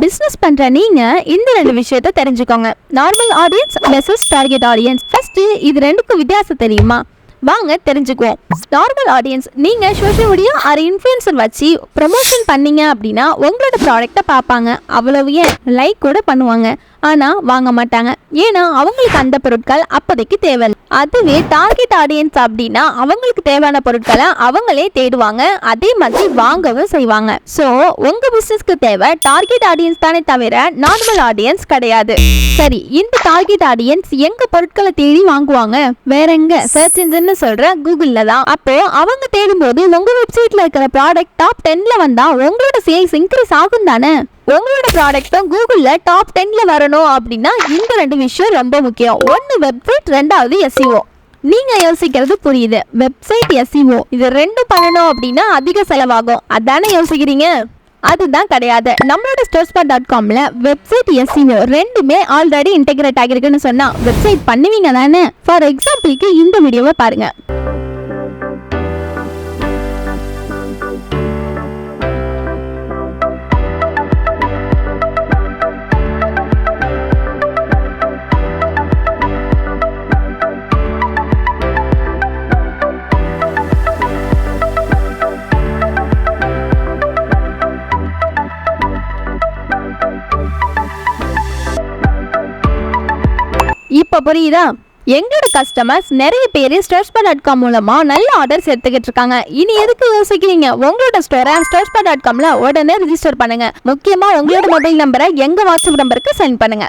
Business பண்ற நீங்க இந்த ரெண்டு விஷயத்தை தெரிஞ்சுக்கோங்க. Normal audience versus target audience. First இது ரெண்டுக்கும் வித்தியாசம் தெரியுமா? வாங்க தெரிஞ்சுக்குவோம். நார்மல் ஆடியன்ஸ், நீங்க சோஷியல் மீடியா ஆர் இன்ஃப்ளூயன்சர் வச்சு ப்ரமோஷன் பண்ணீங்க அப்படின்னா உங்களோட ப்ராடக்ட்டை பார்ப்பாங்க. அவ்வளவு ஏன் லைக் கூட பண்ணுவாங்க, ஆனா வாங்க மாட்டாங்க. ஏன்னா அவங்களுக்கு அந்த பொருட்கள் அப்போதைக்கு தேவை. அதுவே டார்கெட் ஆடியன்ஸ் அப்படின்னா அவங்களுக்கு தேவையான பொருட்களை அவங்களே தேடுவாங்க, அதே மாதிரி வாங்கவும் செய்வாங்க. ஸோ உங்க பிசினஸ்க்கு தேவை டார்கெட் ஆடியன்ஸ் தானே தவிர நார்மல் ஆடியன்ஸ் கிடையாது. சரி, இந்த டார்கெட் ஆடியன்ஸ் எங்க பொருட்களை தேடி வாங்குவாங்க? வேற எங்க? சர்ச் இன்ஜின் சொல்ற கூகுள்ல தான். அப்போ அவங்க தேடும் போது உங்க வெப்சைட்ல இருக்கிற ப்ராடக்ட் டாப் 10ல வந்தா உங்களோட சேல்ஸ் இன்க்ரீஸ் ஆகும் தானே? உங்களோட ப்ராடக்ட்டும் கூகுள்ல டாப் 10ல வரணும் அப்படின்னா இந்த ரெண்டு விஷயம் ரொம்ப முக்கியம். ஒன்னு வெப்சைட், ரெண்டாவது SEO. நீங்க யோசிக்கிறது புரியுது, வெப்சைட் SEO இது ரெண்டும் பண்ணணும் அப்படின்னா அதிக செலவாகும், அதானே யோசிக்கிறீங்க? அதுதான் கிடையாது. நம்மளோட StoreSpot.comல வெப்சைட் SEO ரெண்டுமே ஆல்ரெடி இன்டெகிரேட் ஆகிருக்குன்னு சொன்னா வெப்சைட் பண்ணுவீங்க தானே? ஃபார் எக்ஸாம்பிளுக்கு இந்த வீடியோவை பாருங்க. இப்ப புரியுதா? எங்களோட கஸ்டமர்ஸ் நிறைய பேர் StoreSpot.com மூலமா நல்ல ஆர்டர்ஸ் எடுத்துக்கிட்டு இருக்காங்க. இனி எதுக்கு யோசிக்கிறீங்க? உங்களோட ஸ்டோரை StoreSpot.comல உடனே ரிஜிஸ்டர் பண்ணுங்க. முக்கியமா உங்களோட மொபைல் நம்பரை எங்க வாட்ஸ்அப் நம்பருக்கு சென்ட் பண்ணுங்க.